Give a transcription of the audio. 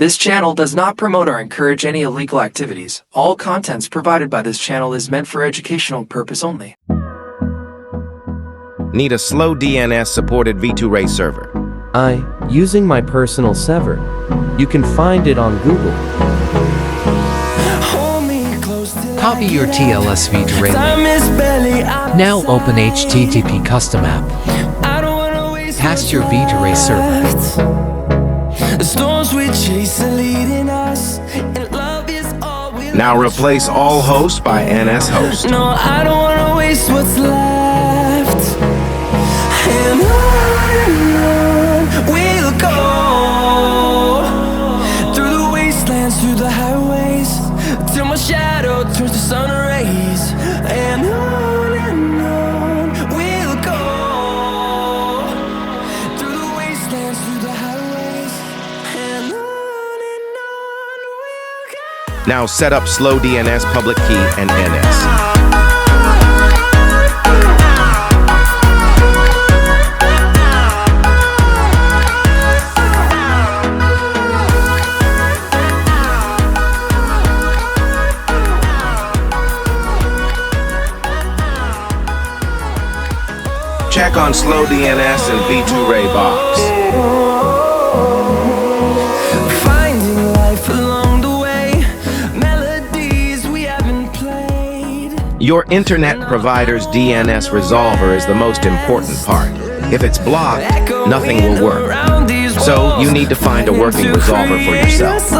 This channel does not promote or encourage any illegal activities. All contents provided by this channel is meant for educational purpose only. Need a SlowDNS supported V2Ray server? Using my personal server. You can find it on Google. Copy your TLS V2Ray link. Now open HTTP Custom app. Paste your V2Ray server. Now replace all hosts by NS host. No, I don't wanna waste what's left. And on we'll go, through the wastelands, through the highways, till my shadow turns to sun rays. And on we'll go, through the wastelands, through the highways. And on we'll go. Now set up SlowDNS public key and NS. Check on SlowDNS and V2Ray box. Finding life along the way, melodies we haven't played. Your internet provider's DNS resolver is the most important part. If it's blocked, nothing will work. So you need to find a working resolver for yourself.